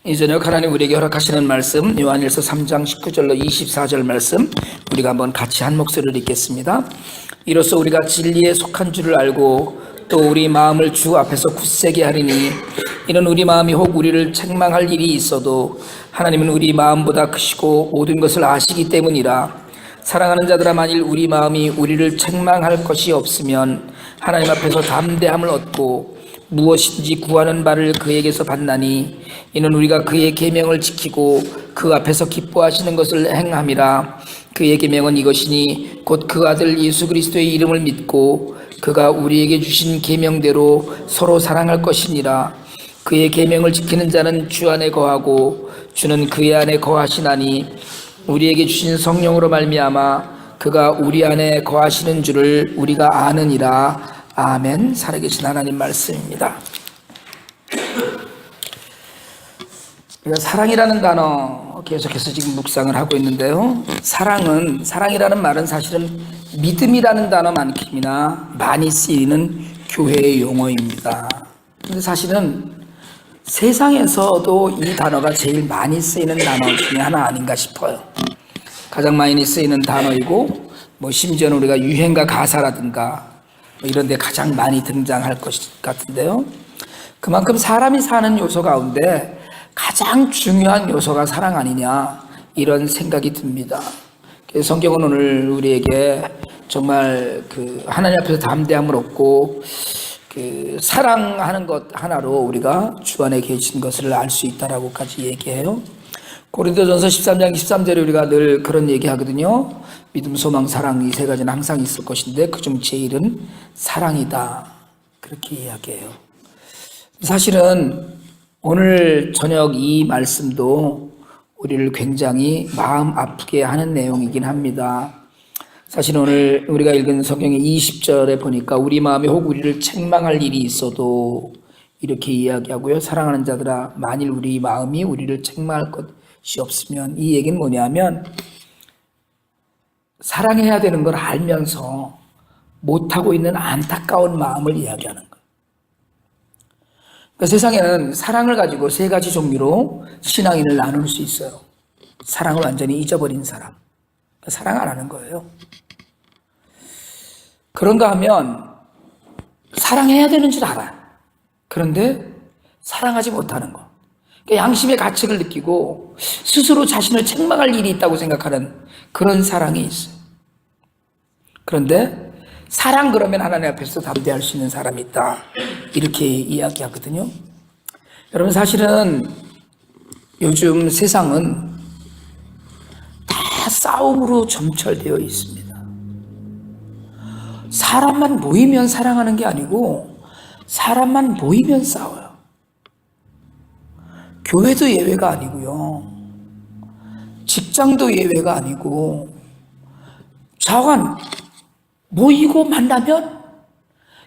이 저녁 하나님 우리에게 허락하시는 말씀 요한일서 3장 19절로 24절 말씀 우리가 한번 같이 한 목소리를 읽겠습니다. 이로써 우리가 진리에 속한 줄을 알고 또 우리 마음을 주 앞에서 굳세게 하리니 이는 우리 마음이 혹 우리를 책망할 일이 있어도 하나님은 우리 마음보다 크시고 모든 것을 아시기 때문이라. 사랑하는 자들아, 만일 우리 마음이 우리를 책망할 것이 없으면 하나님 앞에서 담대함을 얻고 무엇인지 구하는 바를 그에게서 받나니 이는 우리가 그의 계명을 지키고 그 앞에서 기뻐하시는 것을 행함이라. 그의 계명은 이것이니 곧 그 아들 예수 그리스도의 이름을 믿고 그가 우리에게 주신 계명대로 서로 사랑할 것이니라. 그의 계명을 지키는 자는 주 안에 거하고 주는 그의 안에 거하시나니 우리에게 주신 성령으로 말미암아 그가 우리 안에 거하시는 줄을 우리가 아느니라. 아멘. 살아계신 하나님 말씀입니다. 우리가 사랑이라는 단어 계속해서 지금 묵상을 하고 있는데요. 사랑이라는 말은 사실은 믿음이라는 단어만큼이나 많이 쓰이는 교회의 용어입니다. 근데 사실은 세상에서도 이 단어가 제일 많이 쓰이는 단어 중에 하나 아닌가 싶어요. 가장 많이 쓰이는 단어이고 심지어는 우리가 유행가 가사라든가 이런 데 가장 많이 등장할 것 같은데요. 그만큼 사람이 사는 요소 가운데 가장 중요한 요소가 사랑 아니냐, 이런 생각이 듭니다. 그래서 성경은 오늘 우리에게 정말 하나님 앞에서 담대함을 얻고 사랑하는 것 하나로 우리가 주 안에 계신 것을 알 수 있다라고까지 얘기해요. 고린도전서 13장 23절에 우리가 늘 그런 얘기 하거든요. 믿음, 소망, 사랑, 이 세 가지는 항상 있을 것인데 그중 제일은 사랑이다, 그렇게 이야기해요. 사실은 오늘 저녁 이 말씀도 우리를 굉장히 마음 아프게 하는 내용이긴 합니다. 사실 오늘 우리가 읽은 성경의 20절에 보니까 우리 마음이 혹 우리를 책망할 일이 있어도 이렇게 이야기하고요. 사랑하는 자들아, 만일 우리 마음이 우리를 책망할 것이 없으면, 이 얘기는 뭐냐면 사랑해야 되는 걸 알면서 못하고 있는 안타까운 마음을 이야기하는 거예요. 그러니까 세상에는 사랑을 가지고 세 가지 종류로 신앙인을 나눌 수 있어요. 사랑을 완전히 잊어버린 사람, 그러니까 사랑 안 하는 거예요. 그런가 하면 사랑해야 되는 줄 알아요. 그런데 사랑하지 못하는 거, 그러니까 양심의 가책을 느끼고 스스로 자신을 책망할 일이 있다고 생각하는 그런 사랑이 있어요. 그런데 사랑 그러면 하나님 앞에서 담대할 수 있는 사람이 있다, 이렇게 이야기하거든요. 여러분, 사실은 요즘 세상은 다 싸움으로 점철되어 있습니다. 사람만 모이면 사랑하는 게 아니고 사람만 모이면 싸워요. 교회도 예외가 아니고요. 직장도 예외가 아니고, 좌우간 모이고 만나면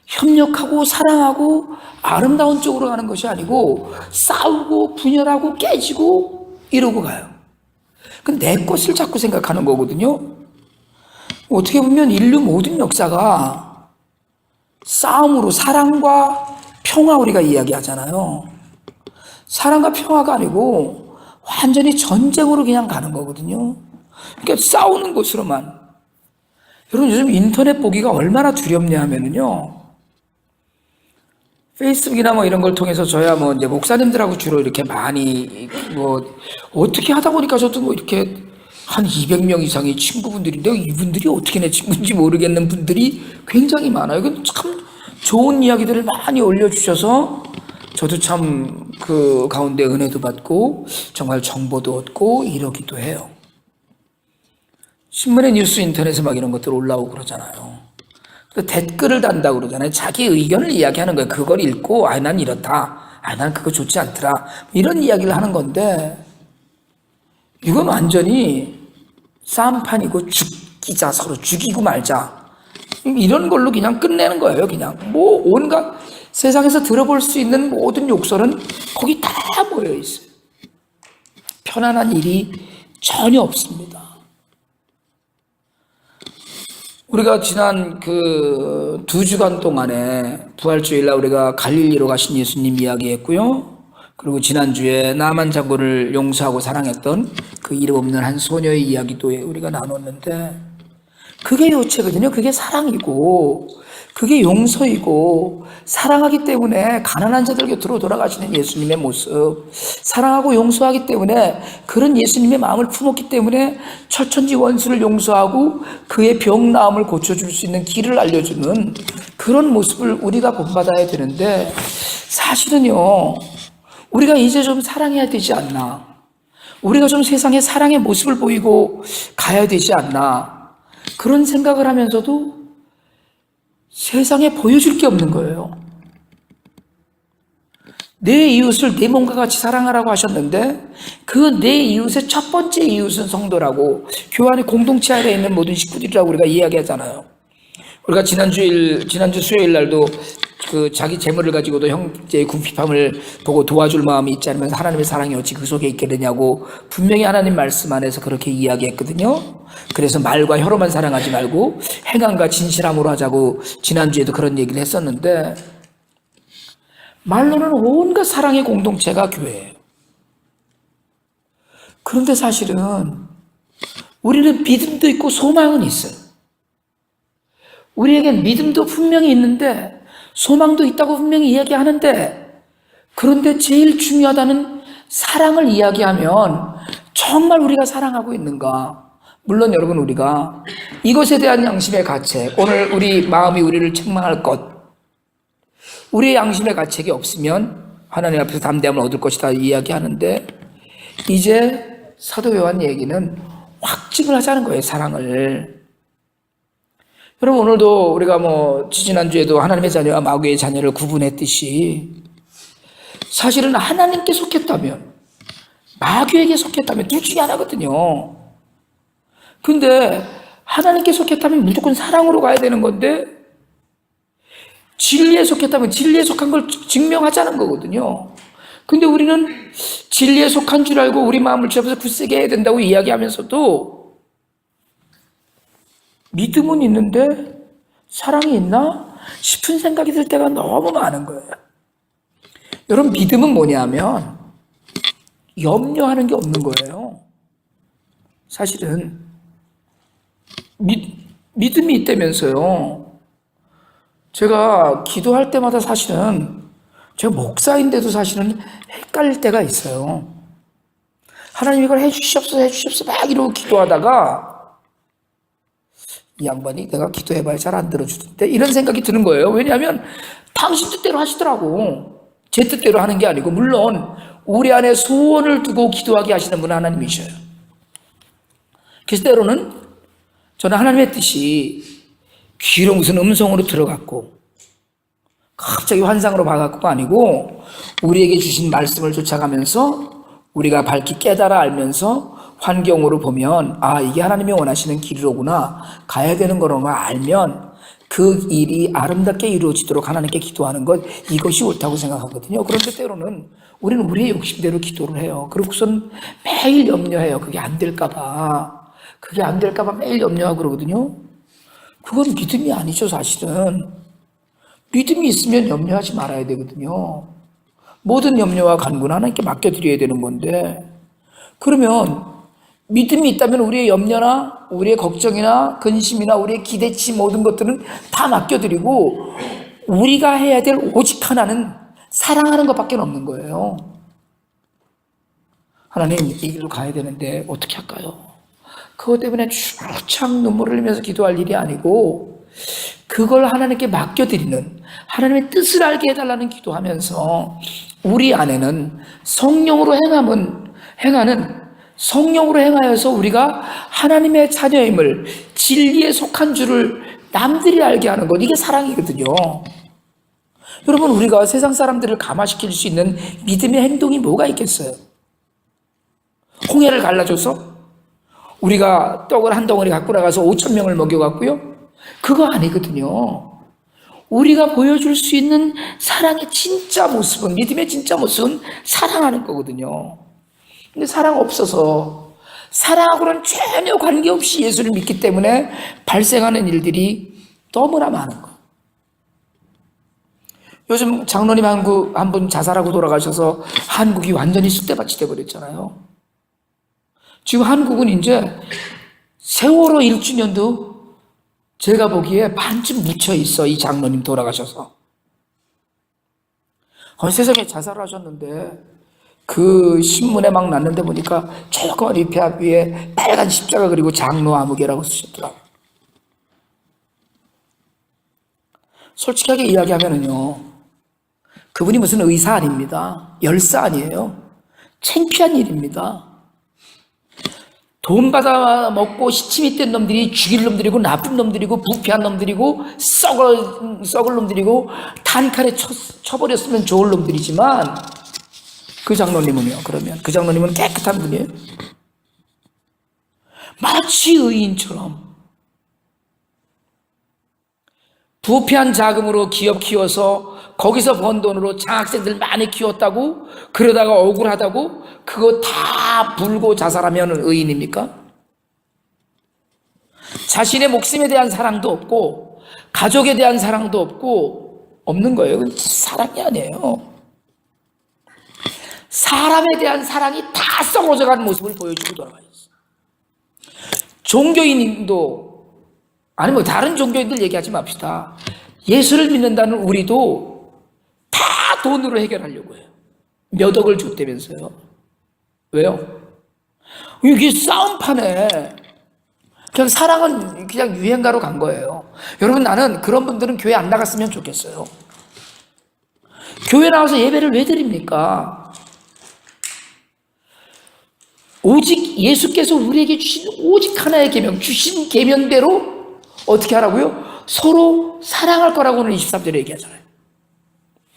협력하고 사랑하고 아름다운 쪽으로 가는 것이 아니고 싸우고 분열하고 깨지고 이러고 가요. 근데 내 것을 자꾸 생각하는 거거든요. 어떻게 보면 인류 모든 역사가 싸움으로, 사랑과 평화 우리가 이야기하잖아요. 사랑과 평화가 아니고 완전히 전쟁으로 그냥 가는 거거든요. 그러니까 싸우는 것으로만. 여러분, 요즘 인터넷 보기가 얼마나 두렵냐 하면은요, 페이스북이나 이런 걸 통해서 저야 이제 목사님들하고 주로 이렇게 많이 어떻게 하다 보니까 저도 이렇게 한 200명 이상의 친구분들인데 이분들이 어떻게 내 친구인지 모르겠는 분들이 굉장히 많아요. 이건 참 좋은 이야기들을 많이 올려주셔서 저도 참 그 가운데 은혜도 받고 정말 정보도 얻고 이러기도 해요. 신문에, 뉴스, 인터넷에 이런 것들 올라오고 그러잖아요. 댓글을 단다고 그러잖아요. 자기 의견을 이야기하는 거예요. 그걸 읽고 난 이렇다, 난 그거 좋지 않더라, 이런 이야기를 하는 건데, 이건 완전히 싸움판이고 죽이자, 서로 죽이고 말자, 이런 걸로 그냥 끝내는 거예요. 그냥 온갖 세상에서 들어볼 수 있는 모든 욕설은 거기 다 모여 있어요. 편안한 일이 전혀 없습니다. 우리가 지난 2주간 동안에 부활주일날 우리가 갈릴리로 가신 예수님 이야기했고요. 그리고 지난주에 나만 장군을 용서하고 사랑했던 그 이름 없는 한 소녀의 이야기도 우리가 나눴는데, 그게 요체거든요. 그게 사랑이고 그게 용서이고, 사랑하기 때문에 가난한 자들 곁으로 돌아가시는 예수님의 모습, 사랑하고 용서하기 때문에 그런 예수님의 마음을 품었기 때문에 철천지 원수를 용서하고 그의 병 나음을 고쳐줄 수 있는 길을 알려주는 그런 모습을 우리가 본받아야 되는데, 사실은요, 우리가 이제 좀 사랑해야 되지 않나, 우리가 좀 세상에 사랑의 모습을 보이고 가야 되지 않나, 그런 생각을 하면서도 세상에 보여줄 게 없는 거예요. 내 이웃을 내 몸과 같이 사랑하라고 하셨는데, 그 내 이웃의 첫 번째 이웃은 성도라고, 교회 안에 공동체 안에 있는 모든 식구들이라고 우리가 이야기하잖아요. 우리가 지난주 수요일 날도 그 자기 재물을 가지고도 형제의 궁핍함을 보고 도와줄 마음이 있지 않으면 하나님의 사랑이 어찌 그 속에 있겠느냐고 분명히 하나님 말씀 안에서 그렇게 이야기했거든요. 그래서 말과 혀로만 사랑하지 말고 행함과 진실함으로 하자고 지난주에도 그런 얘기를 했었는데, 말로는 온갖 사랑의 공동체가 교회예요. 그런데 사실은 우리는 믿음도 있고 소망은 있어요. 우리에겐 믿음도 분명히 있는데 소망도 있다고 분명히 이야기하는데, 그런데 제일 중요하다는 사랑을 이야기하면 정말 우리가 사랑하고 있는가? 물론 여러분, 우리가 이것에 대한 양심의 가책, 오늘 우리 마음이 우리를 책망할 것, 우리의 양심의 가책이 없으면 하나님 앞에서 담대함을 얻을 것이다 이야기하는데, 이제 사도 요한 얘기는 확증을 하자는 거예요, 사랑을. 여러분, 오늘도 우리가 지난주에도 하나님의 자녀와 마귀의 자녀를 구분했듯이, 사실은 하나님께 속했다면, 마귀에게 속했다면 둘 중에 하나거든요. 근데 하나님께 속했다면 무조건 사랑으로 가야 되는 건데, 진리에 속했다면 진리에 속한 걸 증명하자는 거거든요. 근데 우리는 진리에 속한 줄 알고 우리 마음을 주 앞에서 굳세게 해야 된다고 이야기하면서도 믿음은 있는데 사랑이 있나 싶은 생각이 들 때가 너무 많은 거예요. 여러분, 믿음은 뭐냐면 염려하는 게 없는 거예요. 사실은 믿음이 있다면서요. 제가 기도할 때마다 사실은 제가 목사인데도 사실은 헷갈릴 때가 있어요. 하나님 이걸 해주시옵소서 막 이러고 기도하다가 이 양반이 내가 기도해봐야 잘 안 들어주던데 이런 생각이 드는 거예요. 왜냐하면 당신 뜻대로 하시더라고. 제 뜻대로 하는 게 아니고, 물론 우리 안에 소원을 두고 기도하게 하시는 분은 하나님이셔요. 그래서 때로는 저는 하나님의 뜻이 귀로 무슨 음성으로 들어갔고 갑자기 환상으로 봐갖고가 아니고, 우리에게 주신 말씀을 쫓아가면서 우리가 밝히 깨달아 알면서 환경으로 보면, 아, 이게 하나님이 원하시는 길이로구나, 가야 되는 거로구나 알면 그 일이 아름답게 이루어지도록 하나님께 기도하는 것, 이것이 옳다고 생각하거든요. 그런데 때로는 우리는 우리의 욕심대로 기도를 해요. 그러고선 매일 염려해요. 그게 안 될까봐 매일 염려하고 그러거든요. 그건 믿음이 아니죠. 사실은 믿음이 있으면 염려하지 말아야 되거든요. 모든 염려와 간구는 하나님께 맡겨드려야 되는 건데, 그러면 믿음이 있다면 우리의 염려나 우리의 걱정이나 근심이나 우리의 기대치 모든 것들은 다 맡겨드리고, 우리가 해야 될 오직 하나는 사랑하는 것밖에 없는 거예요. 하나님, 이 길로 가야 되는데 어떻게 할까요? 그것 때문에 주창 눈물을 흘리면서 기도할 일이 아니고, 그걸 하나님께 맡겨드리는, 하나님의 뜻을 알게 해달라는 기도하면서 우리 안에는 성령으로 행하는 성령으로 행하여서 우리가 하나님의 자녀임을, 진리에 속한 줄을 남들이 알게 하는 것, 이게 사랑이거든요. 여러분, 우리가 세상 사람들을 감화시킬 수 있는 믿음의 행동이 뭐가 있겠어요? 홍해를 갈라줘서 우리가 떡을 한 덩어리 갖고 나가서 5,000명을 먹여갖고요? 그거 아니거든요. 우리가 보여줄 수 있는 사랑의 진짜 모습은, 믿음의 진짜 모습은 사랑하는 거거든요. 근데 사랑 없어서, 사랑하고는 전혀 관계없이 예수를 믿기 때문에 발생하는 일들이 너무나 많은 거예요. 요즘 장로님 한 분 자살하고 돌아가셔서 한국이 완전히 쑥대밭이 돼버렸잖아요. 지금 한국은 이제 세월호 1주년도 제가 보기에 반쯤 묻혀 있어, 이 장로님 돌아가셔서. 세상에 자살하셨는데 그 신문에 막 났는데 보니까 조그만 위패 앞 위에 빨간 십자가 그리고 장로 아무개라고 쓰셨더라고요. 솔직하게 이야기하면은요, 그분이 무슨 의사 아닙니다. 열사 아니에요. 창피한 일입니다. 돈 받아 먹고 시침이 뗀 놈들이 죽일 놈들이고 나쁜 놈들이고 부패한 놈들이고 썩을 놈들이고 단칼에 쳐버렸으면 좋을 놈들이지만 그 장로님은요, 그러면 그 장로님은 깨끗한 분이에요. 마치 의인처럼 부패한 자금으로 기업 키워서 거기서 번 돈으로 장학생들 많이 키웠다고 그러다가 억울하다고 그거 다 불고 자살하면 의인입니까? 자신의 목숨에 대한 사랑도 없고 가족에 대한 사랑도 없고 없는 거예요. 그건 사랑이 아니에요. 사람에 대한 사랑이 다 썩어져가는 모습을 보여주고 돌아가셨어요. 종교인도 아니 뭐 다른 종교인들 얘기하지 맙시다. 예수를 믿는다는 우리도 다 돈으로 해결하려고 해요. 몇 억을 줬다면서요. 왜요? 이게 싸움판에 그냥 사랑은 그냥 유행가로 간 거예요. 여러분, 나는 그런 분들은 교회 안 나갔으면 좋겠어요. 교회 나와서 예배를 왜 드립니까? 오직 예수께서 우리에게 주신 오직 하나의 계명, 주신 계명대로 어떻게 하라고요? 서로 사랑할 거라고는 23절에 얘기하잖아요.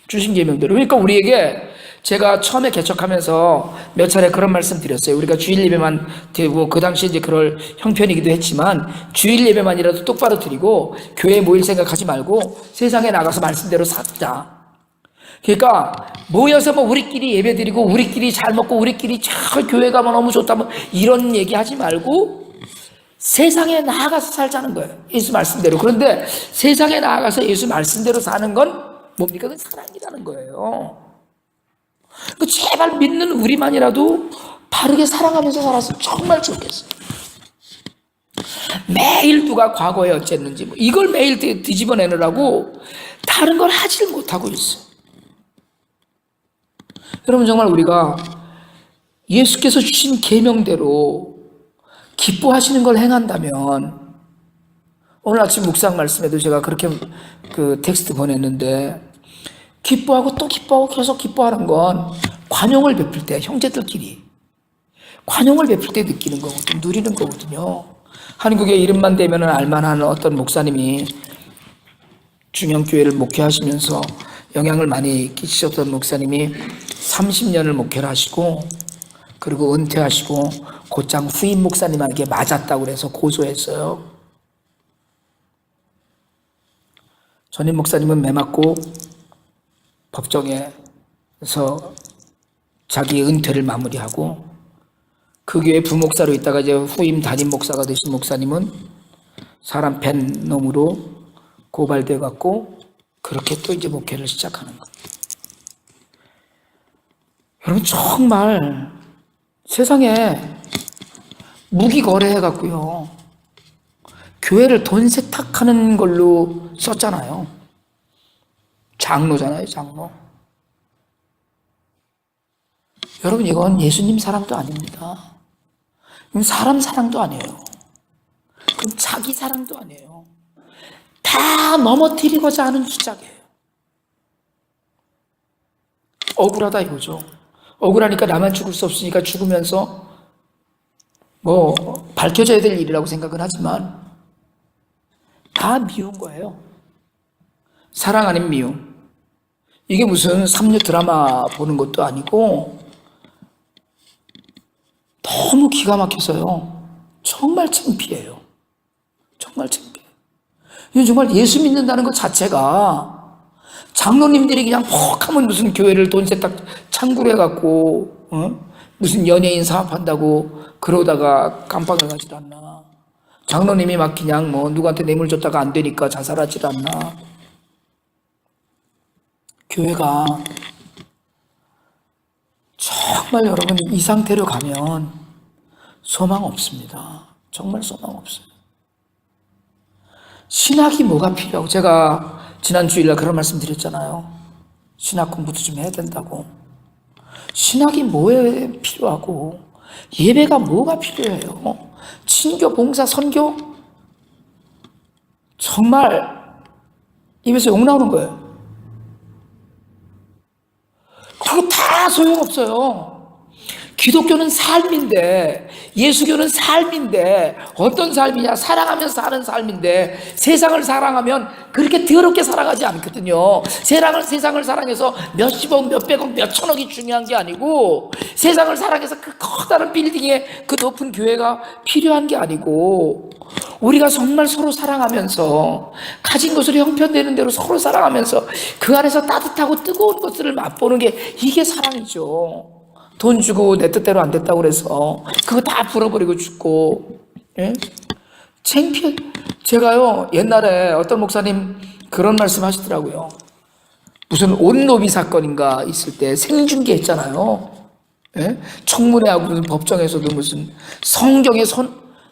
주신 계명대로. 그러니까 우리에게 제가 처음에 개척하면서 몇 차례 그런 말씀 드렸어요. 우리가 주일 예배만 드리고, 그 당시 이제 그럴 형편이기도 했지만, 주일 예배만이라도 똑바로 드리고, 교회에 모일 생각하지 말고, 세상에 나가서 말씀대로 살자. 그러니까, 모여서 뭐 우리끼리 예배 드리고, 우리끼리 잘 먹고, 우리끼리 잘 교회 가면 너무 좋다, 뭐, 이런 얘기 하지 말고, 세상에 나아가서 살자는 거예요. 예수 말씀대로. 그런데 세상에 나아가서 예수 말씀대로 사는 건 뭡니까? 그건 사랑이라는 거예요. 제발 믿는 우리만이라도 바르게 사랑하면서 살았으면 정말 좋겠어요. 매일 누가 과거에 어쨌는지 뭐 이걸 매일 뒤집어내느라고 다른 걸 하질 못하고 있어요. 여러분, 정말 우리가 예수께서 주신 계명대로 기뻐하시는 걸 행한다면, 오늘 아침 묵상 말씀에도 제가 그렇게 그 텍스트 보냈는데, 기뻐하고 또 기뻐하고 계속 기뻐하는 건 관용을 베풀 때, 형제들끼리 관용을 베풀 때 느끼는 거거든요. 누리는 거거든요. 한국에 이름만 대면 알만한 어떤 목사님이 중형교회를 목회하시면서 영향을 많이 끼치셨던 목사님이 30년을 목회를 하시고, 그리고 은퇴하시고 곧장 후임 목사님에게 맞았다고 그래서 고소했어요. 전임 목사님은 매 맞고 법정에서 자기 은퇴를 마무리하고, 그 교회 부목사로 있다가 이제 후임 담임 목사가 되신 목사님은 사람 팬 놈으로 고발돼 갖고 그렇게 또 이제 목회를 시작하는 거예요. 여러분, 정말 세상에 무기 거래해 갖고요, 교회를 돈 세탁하는 걸로 썼잖아요. 장로잖아요, 장로. 여러분, 이건 예수님 사랑도 아닙니다. 이건 사람 사랑도 아니에요. 그건 자기 사랑도 아니에요. 다 넘어뜨리고자 하는 시작이에요. 억울하다 이거죠. 억울하니까 나만 죽을 수 없으니까 죽으면서 뭐 밝혀져야 될 일이라고 생각은 하지만 다 미운 거예요. 사랑 아닌 미움. 이게 무슨 삼류 드라마 보는 것도 아니고 너무 기가 막혀서요. 정말 창피해요. 정말 창피해요. 이건 정말 예수 믿는다는 것 자체가, 장로님들이 그냥 퍽 하면 무슨 교회를 돈 세탁 창구로 해갖고 무슨 연예인 사업한다고 그러다가 깜빡을 가지도 않나. 장로님이 막 그냥 뭐 누구한테 뇌물 줬다가 안 되니까 자살하지도 않나. 교회가 정말 여러분 이 상태로 가면 소망 없습니다. 정말 소망 없어요. 신학이 뭐가 필요하고, 제가 지난 주일날 그런 말씀 드렸잖아요. 신학 공부도 좀 해야 된다고. 신학이 뭐에 필요하고, 예배가 뭐가 필요해요. 친교, 봉사, 선교, 정말 입에서 욕 나오는 거예요. 그거 다 소용없어요. 기독교는 삶인데, 예수교는 삶인데, 어떤 삶이냐? 사랑하면서 사는 삶인데, 세상을 사랑하면 그렇게 더럽게 살아가지 않거든요. 세상을 사랑해서 몇십억, 몇백억, 몇천억이 중요한 게 아니고, 세상을 사랑해서 그 커다란 빌딩에 그 높은 교회가 필요한 게 아니고, 우리가 정말 서로 사랑하면서 가진 것을 형편되는 대로 서로 사랑하면서 그 안에서 따뜻하고 뜨거운 것들을 맛보는 게, 이게 사랑이죠. 돈 주고 내 뜻대로 안 됐다고 그래서 그거 다 불어버리고 죽고, 예? 창피해. 제가요, 옛날에 어떤 목사님 그런 말씀 하시더라고요. 무슨 온노비 사건인가 있을 때 생중계 했잖아요. 예? 청문회하고 무슨 법정에서도 무슨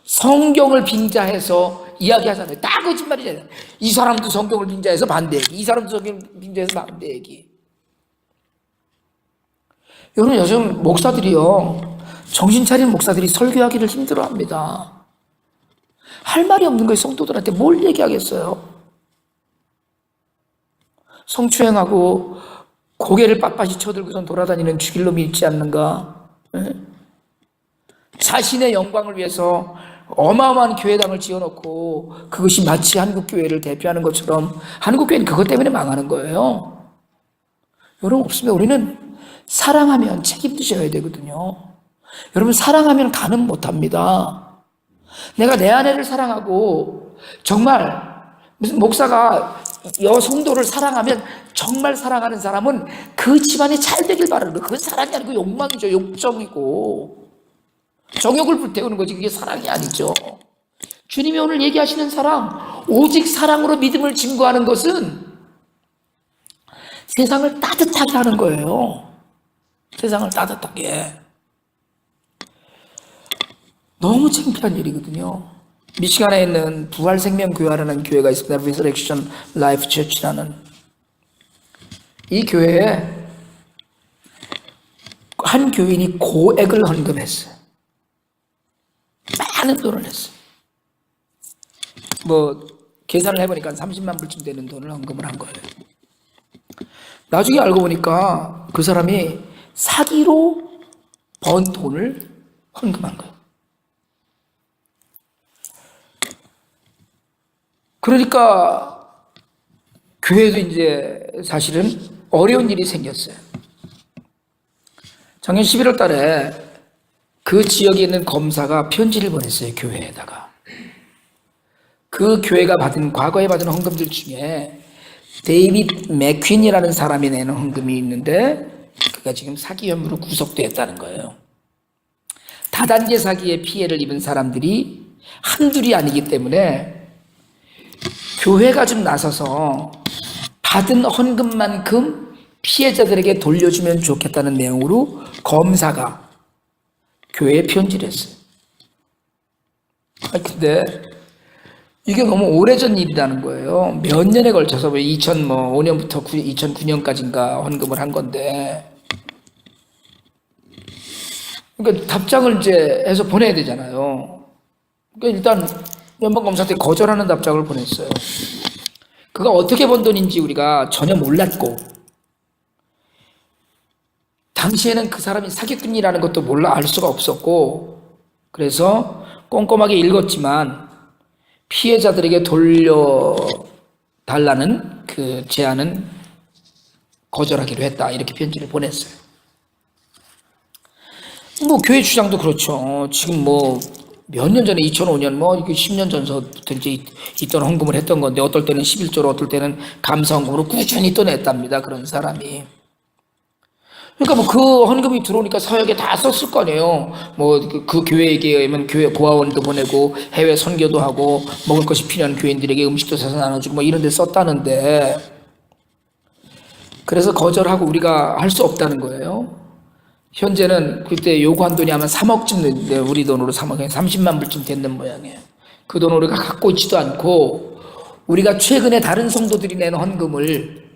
성경을 빙자해서 이야기하잖아요. 다 거짓말이잖아요. 이 사람도 성경을 빙자해서 반대 얘기, 이 사람도 성경을 빙자해서 반대 얘기. 여러분, 요즘 목사들이요, 정신 차린 목사들이 설교하기를 힘들어합니다. 할 말이 없는 거예요. 성도들한테 뭘 얘기하겠어요. 성추행하고 고개를 빳빳이 쳐들고선 돌아다니는 죽일놈이 있지 않는가. 네? 자신의 영광을 위해서 어마어마한 교회당을 지어놓고 그것이 마치 한국교회를 대표하는 것처럼, 한국교회는 그것 때문에 망하는 거예요. 여러분, 없습니다. 우리는 사랑하면 책임지셔야 되거든요. 여러분, 사랑하면 가늠 못합니다. 내가 내 아내를 사랑하고, 정말 무슨 목사가 여성도를 사랑하면, 정말 사랑하는 사람은 그 집안이 잘 되길 바라는 거예요. 그건 사랑이 아니고 욕망이죠. 욕정이고 정욕을 불태우는 거지. 그게 사랑이 아니죠. 주님이 오늘 얘기하시는 사랑, 오직 사랑으로 믿음을 증거하는 것은 세상을 따뜻하게 하는 거예요. 세상을 따뜻하게. 너무 창피한 일이거든요. 미시간에 있는 부활생명교회라는 교회가 있습니다. Resurrection Life Church라는. 이 교회에 한 교인이 고액을 헌금했어요. 많은 돈을 냈어요. 계산을 해보니까 30만 불쯤 되는 돈을 헌금을 한 거예요. 나중에 알고 보니까 그 사람이 사기로 번 돈을 헌금한 거예요. 그러니까 교회도 이제 사실은 어려운 일이 생겼어요. 작년 11월 달에 그 지역에 있는 검사가 편지를 보냈어요. 교회에다가. 그 교회가 과거에 받은 헌금들 중에 데이빗 맥퀸이라는 사람이 내는 헌금이 있는데, 그가 지금 사기 혐의로 구속되었다는 거예요. 다단계 사기의 피해를 입은 사람들이 한둘이 아니기 때문에 교회가 좀 나서서 받은 헌금만큼 피해자들에게 돌려주면 좋겠다는 내용으로 검사가 교회에 편지를 했어요. 근데 이게 너무 오래전 일이라는 거예요. 몇 년에 걸쳐서 2005년부터 2009년까지인가 헌금을 한 건데, 그러니까 답장을 이제 해서 보내야 되잖아요. 그러니까 일단 연방검사한테 거절하는 답장을 보냈어요. 그가 어떻게 번 돈인지 우리가 전혀 몰랐고, 당시에는 그 사람이 사기꾼이라는 것도 알 수가 없었고, 그래서 꼼꼼하게 읽었지만 피해자들에게 돌려달라는 그 제안은 거절하기로 했다, 이렇게 편지를 보냈어요. 교회 주장도 그렇죠. 지금 몇 년 전에 2005년 10년 전서부터 이제 있던 헌금을 했던 건데, 어떨 때는 11조로, 어떨 때는 감사 헌금으로 꾸준히 또 냈답니다. 그런 사람이. 그러니까 그 헌금이 들어오니까 사역에 다 썼을 거 아니에요. 그 교회에게 의하면 교회 고아원도 보내고 해외 선교도 하고 먹을 것이 필요한 교인들에게 음식도 사서 나눠주고 이런 데 썼다는데, 그래서 거절하고 우리가 할 수 없다는 거예요. 현재는 그때 요구한 돈이 아마 3억쯤 됐는데 우리 돈으로 3억, 30만 불쯤 됐는 모양이에요. 그 돈을 우리가 갖고 있지도 않고 우리가 최근에 다른 성도들이 낸 헌금을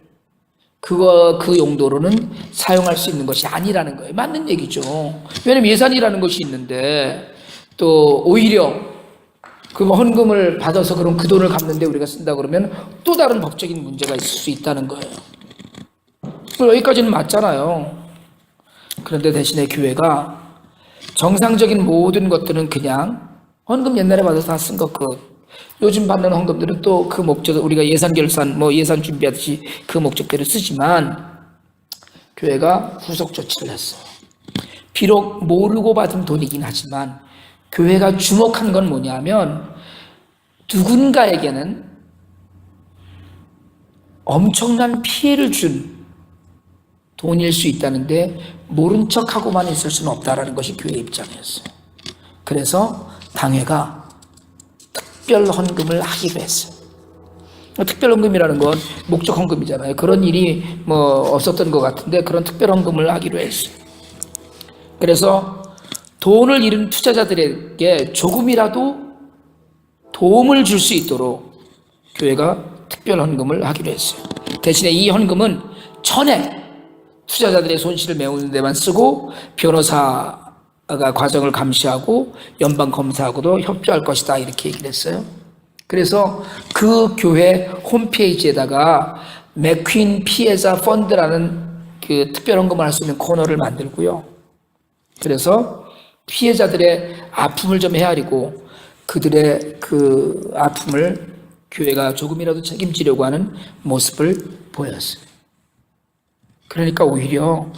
그 용도로는 사용할 수 있는 것이 아니라는 거예요. 맞는 얘기죠. 왜냐면 예산이라는 것이 있는데 또 오히려 그 헌금을 받아서 그럼 그 돈을 갚는데 우리가 쓴다 그러면 또 다른 법적인 문제가 있을 수 있다는 거예요. 여기까지는 맞잖아요. 그런데 대신에 교회가 정상적인 모든 것들은 그냥 헌금 옛날에 받아서 다 쓴 것 요즘 받는 헌금들은 또 그 목적, 우리가 예산 결산, 예산 준비하듯이 그 목적대로 쓰지만 교회가 후속 조치를 했어요. 비록 모르고 받은 돈이긴 하지만 교회가 주목한 건 뭐냐면 누군가에게는 엄청난 피해를 준 돈일 수 있다는데 모른 척하고만 있을 수는 없다라는 것이 교회 입장이었어요. 그래서 당회가 특별 헌금을 하기로 했어요. 특별 헌금이라는 건 목적 헌금이잖아요. 그런 일이 없었던 것 같은데 그런 특별 헌금을 하기로 했어요. 그래서 돈을 잃은 투자자들에게 조금이라도 도움을 줄 수 있도록 교회가 특별 헌금을 하기로 했어요. 대신에 이 헌금은 전액 투자자들의 손실을 메우는 데만 쓰고 변호사가 과정을 감시하고 연방 검사하고도 협조할 것이다 이렇게 얘기를 했어요. 그래서 그 교회 홈페이지에다가 맥퀸 피해자 펀드라는 그 특별 헌금을 할 수 있는 코너를 만들고요. 그래서 피해자들의 아픔을 좀 헤아리고 그들의 그 아픔을 교회가 조금이라도 책임지려고 하는 모습을 보였어요. 그러니까 오히려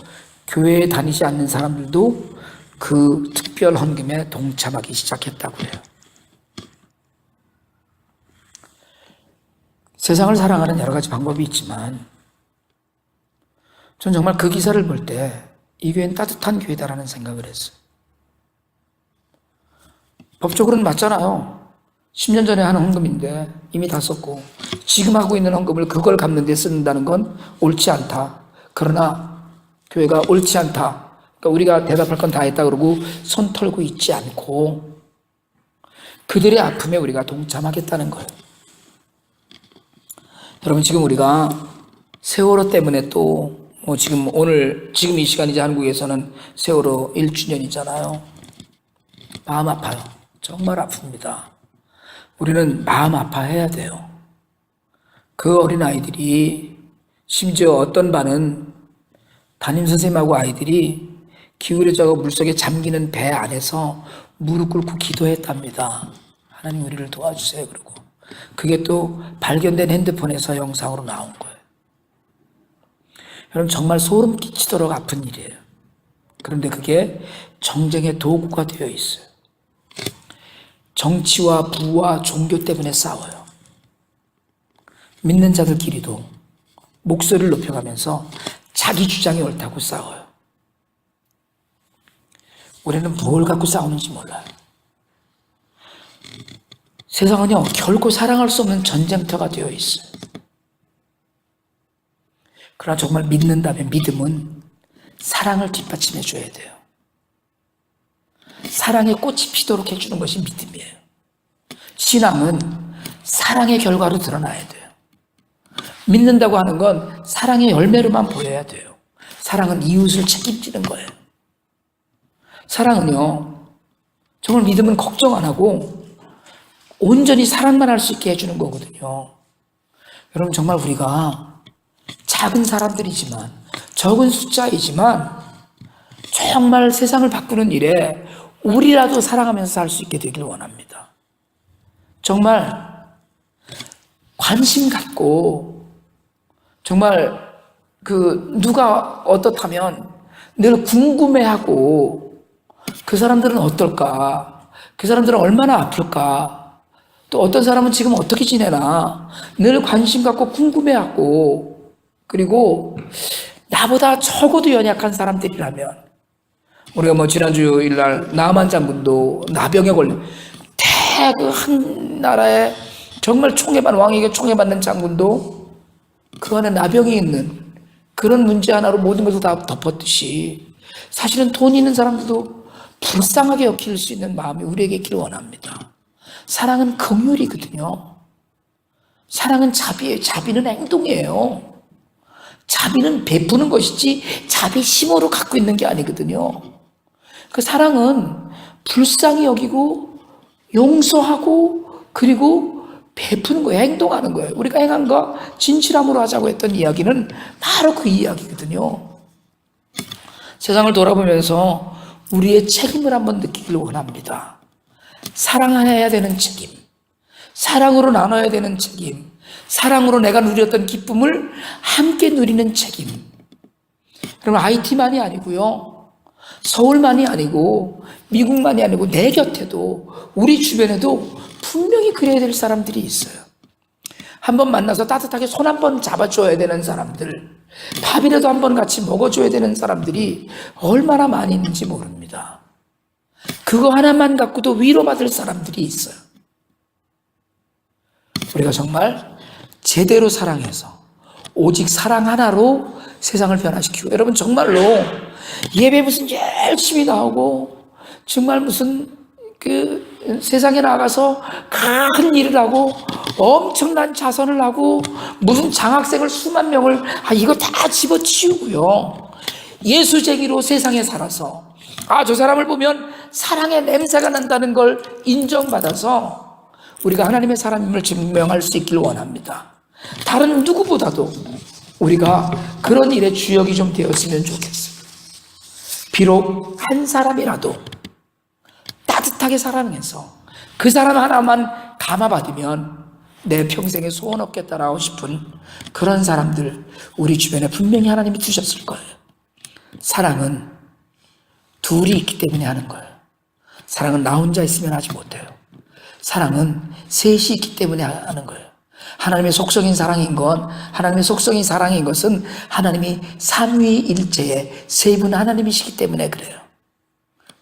교회에 다니지 않는 사람들도 그 특별 헌금에 동참하기 시작했다고 해요. 세상을 사랑하는 여러 가지 방법이 있지만 전 정말 그 기사를 볼 때 이 교회는 따뜻한 교회다라는 생각을 했어요. 법적으로는 맞잖아요. 10년 전에 하는 헌금인데 이미 다 썼고 지금 하고 있는 헌금을 그걸 갚는 데 쓴다는 건 옳지 않다. 그러나 교회가 옳지 않다. 그러니까 우리가 대답할 건 다 했다 그러고 손 털고 있지 않고 그들의 아픔에 우리가 동참하겠다는 거예요. 여러분 지금 우리가 세월호 때문에 또 지금 이 시간이제 한국에서는 세월호 1주년이잖아요. 마음 아파요. 정말 아픕니다. 우리는 마음 아파해야 돼요. 그 어린아이들이 심지어 어떤 반은 담임선생님하고 아이들이 기울여져 물속에 잠기는 배 안에서 무릎 꿇고 기도했답니다. 하나님 우리를 도와주세요. 그러고 그게 또 발견된 핸드폰에서 영상으로 나온 거예요. 여러분 정말 소름 끼치도록 아픈 일이에요. 그런데 그게 정쟁의 도구가 되어 있어요. 정치와 부와 종교 때문에 싸워요. 믿는 자들끼리도 목소리를 높여가면서 자기 주장이 옳다고 싸워요. 우리는 뭘 갖고 싸우는지 몰라요. 세상은요 결코 사랑할 수 없는 전쟁터가 되어 있어요. 그러나 정말 믿는다면 믿음은 사랑을 뒷받침해 줘야 돼요. 사랑의 꽃이 피도록 해주는 것이 믿음이에요. 신앙은 사랑의 결과로 드러나야 돼요. 믿는다고 하는 건 사랑의 열매로만 보여야 돼요. 사랑은 이웃을 책임지는 거예요. 사랑은요 정말 믿음은 걱정 안 하고 온전히 사랑만 할 수 있게 해주는 거거든요. 여러분 정말 우리가 작은 사람들이지만 적은 숫자이지만 정말 세상을 바꾸는 일에 우리라도 사랑하면서 살 수 있게 되길 원합니다. 정말 관심 갖고 정말 누가 어떻다면 늘 궁금해하고 그 사람들은 어떨까? 그 사람들은 얼마나 아플까? 또 어떤 사람은 지금 어떻게 지내나? 늘 관심 갖고 궁금해하고 그리고 나보다 적어도 연약한 사람들이라면 우리가 지난주 일날 나만 장군도 나병에 걸려 한 나라에 정말 왕에게 총애받는 장군도 그 안에 나병이 있는 그런 문제 하나로 모든 것을 다 덮었듯이 사실은 돈 있는 사람들도 불쌍하게 여길 수 있는 마음이 우리에게 있기를 원합니다. 사랑은 긍휼이거든요. 사랑은 자비예요. 자비는 행동이에요. 자비는 베푸는 것이지 자비심으로 갖고 있는 게 아니거든요. 그 사랑은 불쌍히 여기고 용서하고 그리고 베푸는 거예요. 행동하는 거예요. 우리가 행함과 진실함으로 하자고 했던 이야기는 바로 그 이야기거든요. 세상을 돌아보면서 우리의 책임을 한번 느끼길 원합니다. 사랑해야 되는 책임, 사랑으로 나눠야 되는 책임, 사랑으로 내가 누렸던 기쁨을 함께 누리는 책임. 그러면 IT만이 아니고요, 서울만이 아니고 미국만이 아니고 내 곁에도 우리 주변에도 분명히 그래야 될 사람들이 있어요. 한번 만나서 따뜻하게 손 한 번 잡아줘야 되는 사람들, 밥이라도 한 번 같이 먹어줘야 되는 사람들이 얼마나 많이 있는지 모릅니다. 그거 하나만 갖고도 위로받을 사람들이 있어요. 우리가 정말 제대로 사랑해서 오직 사랑 하나로 세상을 변화시키고, 여러분 정말로 예배 무슨 열심히 나오고 정말 무슨 세상에 나가서 큰 일을 하고 엄청난 자선을 하고 무슨 장학생을 수만 명을 이거 다 집어치우고요, 예수쟁이로 세상에 살아서 저 사람을 보면 사랑의 냄새가 난다는 걸 인정받아서 우리가 하나님의 사람임을 증명할 수 있기를 원합니다. 다른 누구보다도 우리가 그런 일에 주역이 좀 되었으면 좋겠어요. 비록 한 사람이라도 따뜻하게 사랑해서 그 사람 하나만 감화받으면 내 평생에 소원 없겠다라고 싶은 그런 사람들 우리 주변에 분명히 하나님이 두셨을 거예요. 사랑은 둘이 있기 때문에 하는 거예요. 사랑은 나 혼자 있으면 하지 못해요. 사랑은 셋이 있기 때문에 하는 거예요. 하나님의 속성인 사랑인 건, 하나님의 속성인 사랑인 것은 하나님이 삼위일체의 세 분 하나님이시기 때문에 그래요.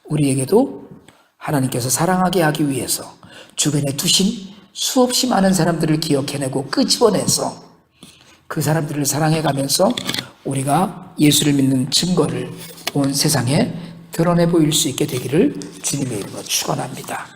우리에게도 하나님께서 사랑하게 하기 위해서 주변에 두신 수없이 많은 사람들을 기억해내고 끄집어내서 그 사람들을 사랑해가면서 우리가 예수를 믿는 증거를 온 세상에 드러내 보일 수 있게 되기를 주님의 이름으로 축원합니다.